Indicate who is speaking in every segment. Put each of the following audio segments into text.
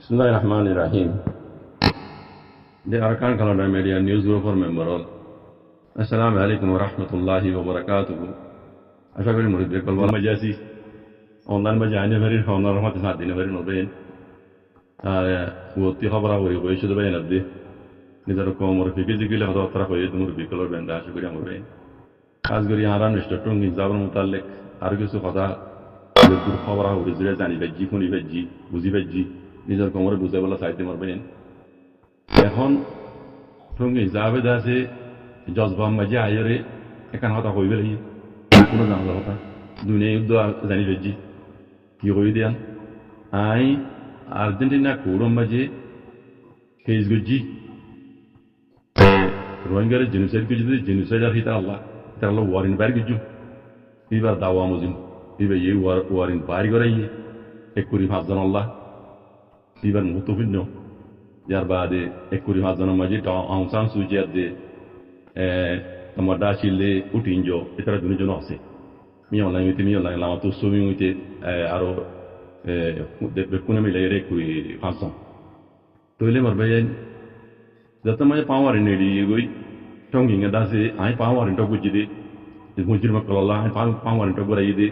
Speaker 1: Bismillahirrahmanirrahim. The Arkan Calendar Media News Group for member all. Assalamu alaikum wa rahmatullahi wa barakatuh. Ashakari Murid Kolwala Majasi. Online Majani very honor Rahmat not in a very noble. What the Habra we should have been at the neither come or physically or Trapoid Murbical and Ashakuri. Asgari Aran Mr. Tung in Zavram Mutalek, Argus of Hada, the good Habra who is raised and Veji, Kuni Veji, Buzi Veji. নিজের কোমরে বুঝে বলা চাইতে পারবেন এখন সঙ্গে যাবে দাসে জজবাম মাঝে আয়রে এখান হতা কইবে লাগি কোনো জানা কথা দুনিয়া যুদ্ধ জানি বেজি কি কই দিয়ান আই আর্জেন্টিনা কোরম মাঝে কেস গুজি রোহিঙ্গার জেনোসাইড গুজি জেনোসাইড আর হিতা আল্লাহ ওয়ারিন বাইর গুজু এবার দাওয়া মুজিম এবার এই ওয়ারিন বাইর করাই এক করি ভাবজান আল্লাহ Iban mutufino yarbade ekuri mazana maji ta Aung San Suu Kyi de tamada chile utinjo itara duni jono ase mi online lama to so mi uite aro de bekuna mi lere kui hanson toile marbayen zatama power nedi goi tongi ngada se ai power into gujide mujir makalla ai power into gorai de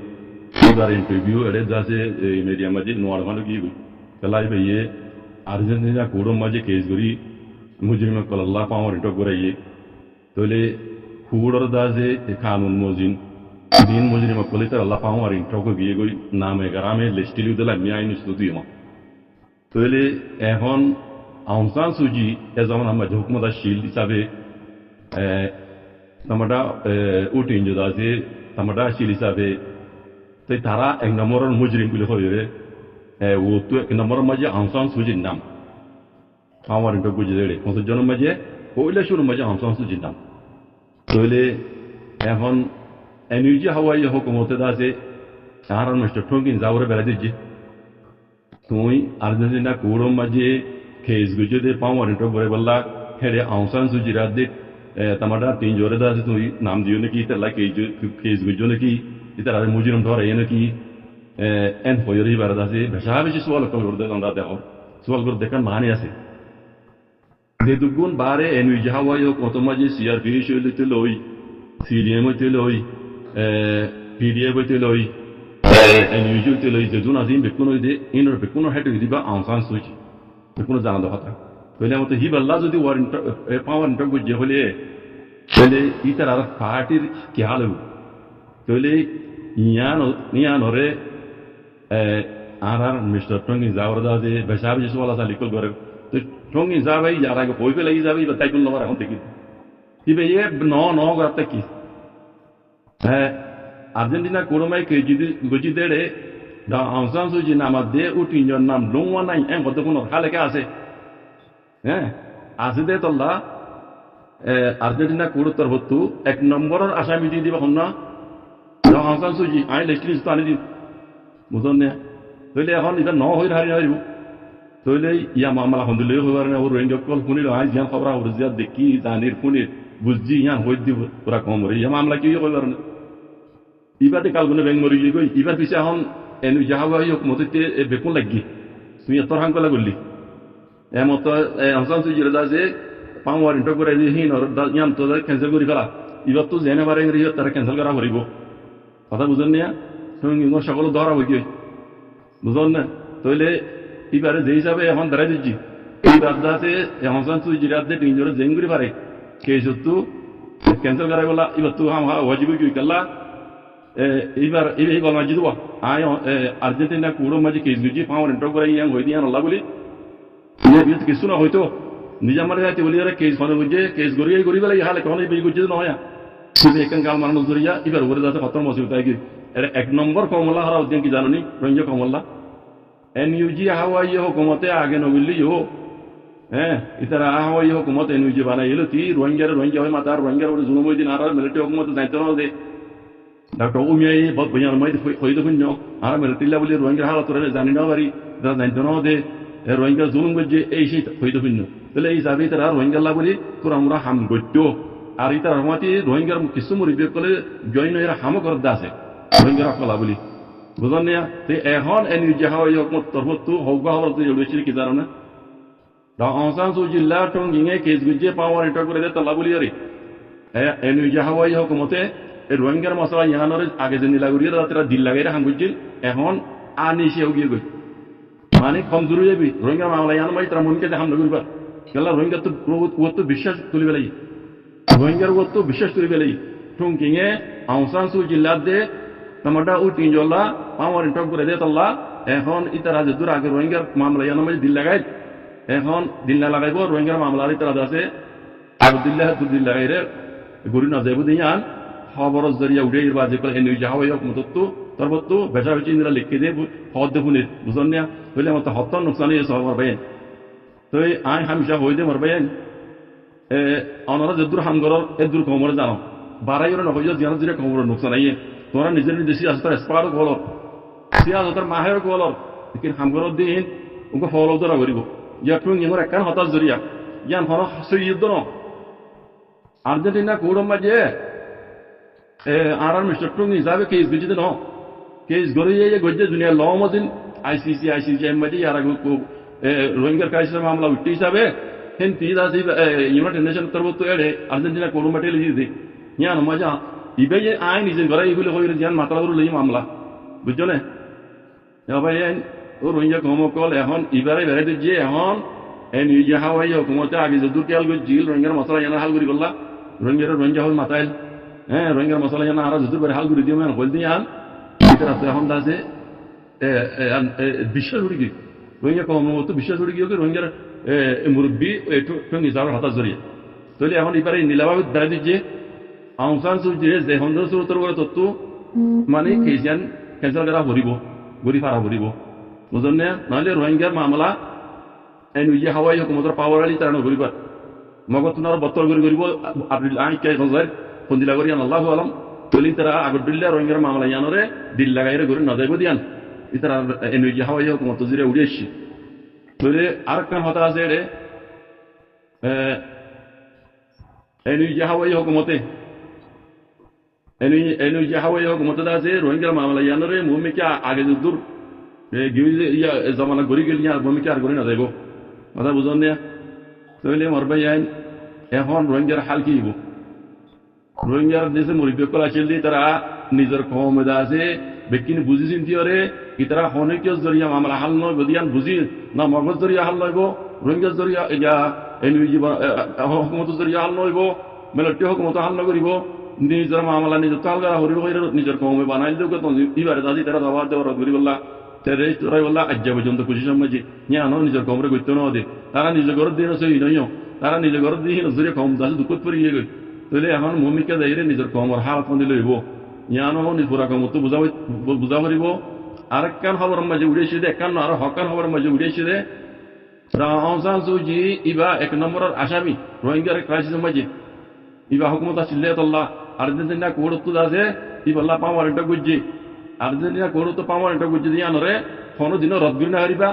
Speaker 1: ibar interview ere jase media maji no armano gi कलाई भाई ये Argentina Kodam मजे case गुरी मुझे में कल्ला power into गुरा ये तो ले फूडर दाजे कानून मोजिन दिन मुझे में कल्ले तर अल्लाह पावर इंटो को गिये गुरी नाम है करामे लिस्टिली उधर मियाँ इन स्टूडियो में तो ले ऐहन आउंग सान सूजी ऐज़ामन हम जो हुक्मत शील हिसाबे तमड़ा उठीं जो दाजे तमड़ा शील हिसाबे तो तारा एक नंबर मुजरिम कुले हो ये वो तो एक नंबर मजे Aung San Suu Kyi नाम पावर इंटो कुछ देरे कौन सा जन्म मजे कोई शुरू मजे Aung San Suu Kyi नाम तो ले ऐहन एनर्जी हवाई हुकूमत दासे सारा मिस्टर ठोंकिन जावरे बेला दीजिए तोई अर्जेंटीना कोडम मजे केस गुजे दे पावर इंटो बरे बल्ला हेरे Aung San Suu Kyi रात दे तमाड़ा तीन जोरे दासे तोई नाम दियो ने की इतना केस गुजो ने की इतना मुझे धोरा ये ने की en hoyori baradase beshabishi swal ko gurde onda dekho swal gurde dekan mani ase de dugun bare enu jawa yo kotomaji crp shulite loy cdm te loy pdf te loy enu jute loy de dun azim bekuno de inor bekuno hetu diba Aung San Suu Kyi bekuno jana da hata tole amto hi balla jodi war power into guje hole tole itara party ki halu tole niano re आरार mister टोंगी जावरदा दे बेशाब जिस वाला सा लिखल करे तो टोंगी जावे यारा को कोई पे लगी जावे बताई कुल नंबर हम देखी कि बे ये नो करते की है अर्जेंटीना कोरोमाई के गुजी देड़े दा Aung San Suu Kyi नाम दे उठी जो नाम लुंगवा नहीं एं बदको न खाले क्या आसे हैं आसे दे तो ला अर्जेंटीना कोरो तरबतु एक नंबर और आसामी दी दिवा होना दा Aung San Suu Kyi आई लिस्टिंग स्थानी दी मुझे तो ले এখন এটা ন হই হারি হারিব তো ले ইয়া মামলা হন্দলে হইবার না ওর রেঞ্জ কল ফুনিল আই জিয়া খবর আর জিয়া দেখি জানির ফুনিল বুঝজি ইয়া হই দি পুরা কম রে ইয়া মামলা কি হইবার না ইবাতে কালগুনে ব্যাংক মরি গই ইবার পিছে এখন এনু যাওয়া হই মতে বেকুন লাগি তুই তোর হাং কলা গলি এমত Aung San Suu Kyi দাজে পাওয়ার ইন্টো করে দি হিন আর ইয়াম তো ক্যান্সেল করি ফেলা ইবার তো জেনে বারে রিও তার ক্যান্সেল করা হরিব কথা বুঝেন না তুমি সকল ধরা হই গই বুঝুন না তাহলে এবারে যে হিসাবে এখন ধরে দিচ্ছি এই রাজ্যে Aung San Suu Kyi রাজ্যে তিনজনে জেঙ্গুরি পারে কে সত্তু ক্যান্সেল করা বলা এবার তো হাম ওয়াজিব কি কল্লা এবার এই বল মাজি দেবো আই আর্জেন্টিনা কোড়ো মাঝে কেস গুজি পাওয়ার ইন্টার করে ইয়াং হই দিয়ান আল্লাহ বলি বিয়ে কিছু না হয়তো নিজে আমার যাইতে বলি আরে কেস ফোনে বুঝে কেস গড়িয়ে গড়ি বলে হালে কোন এই গুজি না হয় তুমি একন গাল মারানো জরিয়া এবার ওরে যাতে খতম মসিবত আই एक नंबर कमला हरा उद्यम की जानो नहीं रंजो कमला एनयूजी हवाई हुकूमत आगे नबिल्ली हो हैं इतना हवाई हुकूमत एनयूजी बना ये लो ती रोहिंग्या हो मातार रोहिंग्या और जुनूबी दिन आरा मिलिट्री हुकूमत जाते ना दे डॉक्टर उमिया ये बहुत बढ़िया मैं कोई तो कुछ नहीं आरा मिलिट्री ला बोले रोहिंग्या हालत रहे जानी ना बारी जाते ना दे रोहिंग्या जुनूब जे ऐसे कोई तो कुछ नहीं तो ले इस अभी तरह रोहिंग्या ला बोले तो हमरा हम गोट्यो आरी तरह हमारी रोहिंग्या किस्म मुरीबे कोले जॉइन हो यार हम कर दासे रोहिंग्या कला बोली বুঝলেন না? তো এখন এনি যাহা ওই হকমত তরফতু হৌগা হওয়ার তো জলবেছিল কি জানো না? অংসান সুজিল্লা টঙ্গিঙে কেস গুজে পাওয়ার এটা করে দেয় তাল্লা বলি আরে এনি যাহা ওই হকমতে রোহিঙ্গার মশলা ইয়ানোর আগে যে নীলাগুড়িয়ে তারা দিল লাগাই হাঙ্গুজিল এখন আনি সে গিয়ে গই মানে কম দূরে যাবি রোহিঙ্গা মামলা ইয়ানো মাই তারা মনকে দেখাম নগরবার গেলা রোহিঙ্গা তো বিশ্বাস তুলি বেলাই রোহিঙ্গার তো বিশ্বাস তুলি বেলাই টঙ্গিঙে অংসান সুজিল্লা দে টমাটা ও তিনজল্লা পাওয়ার ইন্টক করে দে তাল্লা এখন ইতারা যে দূর আগে রোহিঙ্গার মামলা ইয়ানো মাই দিল লাগাই এখন দিল না লাগাইব রোহিঙ্গার মামলার ইতারা আছে আর দিল্লা দিল লাগাই রে গড়ি না যাইব দিয়ান খবর জরিয়া উঠে বা যে এনে যাওয়া হোক মতো তরবতো বেচা বেচি ইন্দিরা লিখে দিয়ে হদ দেখুন বুঝলেন না হইলে আমার হত্যার নোকসান হয়েছে আমার ভাইয়েন তো আই হামিশা হয়ে দে মার ভাইয়েন ওনারা যে দূর হামগর এ দূর কমরে জানো বারাই ওরা নয় জানো যে কমরের নোকসান আইয়ে তোমরা নিজের নিজে সিয়াসতার এসপারও কলর সিয়াসতার মাহের কলর কিন্তু হামগর দিন ওকে ফলো ধরা করিব ইয়াকুন ইমর একখান হতাশ জরিয়া ইয়ান হন সৈয়দ ন আর্জেন্টিনা কৌরম মাঝে আর মিস্টার টুং হিসাবে কেস গুজিতে ন কেস গড়িয়ে গজে দুনিয়া ল মদিন আইসিসি মাঝে আর রোহিঙ্গার কাইসের মামলা উঠতে হিসাবে হেন তিন আছে ইউনাইটেড নেশন তরফ তো এড়ে আর্জেন্টিনা কৌরম মাঠে লিখে ইয়ান মজা ইবে আই নিজের ঘরে এগুলো হয়ে যান মাত্রা লই মামলা বুঝছো না ভাই ও রোহিঙ্গা কমকল এখন ইবারে বেড়াইতে যে এখন এই নিজে হাওয়াই হুকুমতে আগে যে দূর খেয়াল করছিল রোহিঙ্গার মশলা জানা হাল করি করলা রোহিঙ্গা হল মাতাইল হ্যাঁ রোহিঙ্গার মশলা জানা আর যদুর বেড়ে হাল করি দিয়ে হল দিয়ে আন এখন আছে বিশ্বাস উঠে গিয়ে রোহিঙ্গা কমতো বিশ্বাস উঠে গিয়ে রোহিঙ্গার মুরব্বী একটু হিসাবে হতাশ জড়িয়ে তাহলে এখন এবারে নীলাভাবে বেড়াই দিচ্ছে আংসান সুজিয়ে যে সন্দেহ সুরতর করে তত্ত্ব মানে কেসিয়ান ক্যান্সেল করা ভরিব গড়ি ফারা ভরিব বুঝলেন না নাহলে রোহিঙ্গার মামলা এই নিজে হাওয়াই হুকুমতের পাওয়ার আলি তারা নগরিবার মগজ তোনার বত্তর করে করিব আব্দুল আই কে গজার ফন্দিলা করি আল্লাহু আলম তলি তারা আগরদিল্লা রোহিঙ্গার মামলা ইয়ানরে দিল লাগাইরে করে না যাইব দিয়ান ইতারা এই নিজে হাওয়াই হুকুমত জিরে উড়ে এসছি তলে আরেকটা হতা আছে রে এই নিজে হাওয়াই হুকুমতে এই নিজে হাওয়াই হুকুমতে আছে রোহিঙ্গার মামলা ইয়ানরে ভূমিকা আগে দূর জমানা গড়ি গেলি আর ভূমিকা আর গড়ি না যাইব কথা বুঝন না তাহলে মরবাই আইন এখন রোহিঙ্গার হাল কি হইব রোহিঙ্গার দেশে মরিবেকল আসিল দিয়ে তারা নিজের কমেদা আছে বেকিনি বুঝি চিন্তি করে কি তারা অনেকীয় জরিয়া মামলা হাল নয় বদিয়ান বুঝি না মগজ জরিয়া হাল নইব রোহিঙ্গার জরিয়া এটা হকুমত জরিয়া হাল নইব মেলটি হকুমত হাল নকরিব নিজের মামলা নিজের তাল করা হরিব নিজের কমে বানাই দেব ইবারে দাদি তারা দাবার দেওয়ার করি বললা তাই বললা আজ্ঞা পর্যন্ত খুশি সমাজে নিয়ানো নিজের কমরে করতে না দে তারা নিজের ঘর দিয়ে সই নয় তারা নিজের ঘর দিয়ে নজরে কম দাসে দুঃখ পড়ে গিয়ে গই তাহলে এখন ভূমিকা যাইরে নিজের কমর হালত মন্দির লইব ইয়ানো পুরা কমতো বুঝা পারিব আরেকখান খবর মাঝে উড়েছে দে একখান আর হকান খবর মাঝে উড়েছে দে আংসান সুজি ইবা এক নম্বরের আসামি রোহিঙ্গার ক্রাইসিস মাঝে ইবা হুকুমত আসলে আল্লাহ আর্জেন্টিনা কোর্ট আছে ইবাল্লা পাওয়ার এটা গুজি আর্জেন্টিনা কোর্ট পাওয়ার এটা গুজি দিয়ে আনরে কোনো দিনও রদ করি না হারিবা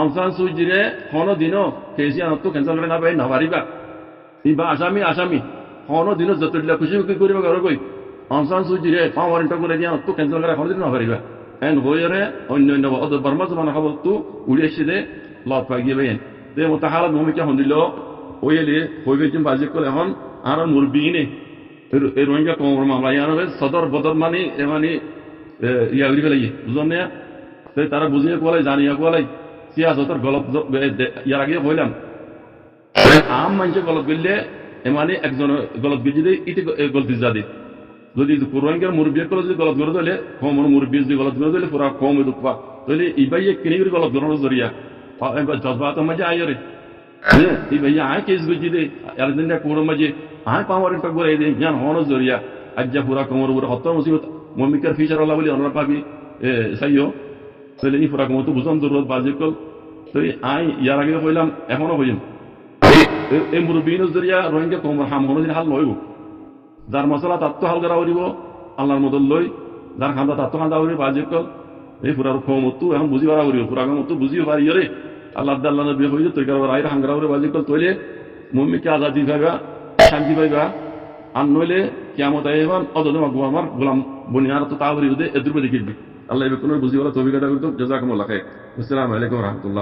Speaker 1: আংসান সুজিরে কোনো দিনও কেসি আনতো ক্যান্সেল করে না পাই না পারিবা ইবা আসামি কোনো দিনও যতটা খুশি করিবা ঘর কই আংসান সুজিরে পাওয়ার এটা করে দিয়ে আনতো ক্যান্সেল করে কোনো দিন না পারিবা এন হয়ে অন্য বর্মা জমানা খবর তো উড়ে এসে দে লত পাই গিয়ে বেন তে মতো হালত ভূমিকা হন্দিল ওইলে হয়ে গেছেন বাজিক করে এখন আর মুরবি নে এই রোহিঙ্গা কমর মামলা ইয়ার সদর বদর মানে ইয়া উড়ি ফেলাই বুঝলেন না তারা বুঝিয়ে কোয়ালাই জানিয়া কোয়ালাই সিয়াসতের গলত ইয়ার আগে কইলাম আম মানুষের গলত গেলে মানে একজন গলত গেজি দেয় ইটি গলতি যা দেয় যদি রোহিঙ্গার মুরব্বী করে যদি গলত করে দিলে কমর মুরব্বী যদি গলত করে দিলে পুরা কম দুঃখ পা তাহলে ইবাই কিনে করে গলত করার জরিয়া জজবাত মাঝে আয় রে এই ভাইয়া আয় কেস গেছি দে আর্জেন্টিনা কোর মাঝে আয় পাওয়ার একটা করে দে জ্ঞান হওয়ার জরিয়া আজ্জা পুরা কমর উপরে হত্যার মুসিবত মমিকার ফিচার আল্লাহ বলি অনার পাবি চাইও তাহলে এই পুরা কমর তো বুঝান জরুরত বাজে কল তো আয় ইয়ার আগে কইলাম এখনো হইম এই মুরব্বীর জরিয়া রোহিঙ্গা কমর হাম কোনো দিন হাল নইব যার মশলা তাত্ত্ব হাল করা করিব আল্লাহর মতন লই যার খান্দা তাত্ত্ব খান্দা করিব বাজে কল এই পুরার কমতো এখন বুঝি পারা করিব পুরা কমতো বুঝিও পারি রে আল্লাহ আল্লাহ নবী হইলে তৈরি করার আইর হাঙ্গরা করে বাজে কল তৈলে মমিকে আজাদি পাইবা শান্তি পাইবা আর নইলে কেমত আইবান অত আমার গোলাম বনিয়ার তো তাড়াতাড়ি হতে এদের দেখিবি আল্লাহ কোন বুঝি বলা তৌফিক আদা করতো। জাযাকুমুল্লাহ খাইর। আসসালামু আলাইকুম ওয়া রাহমাতুল্লাহ।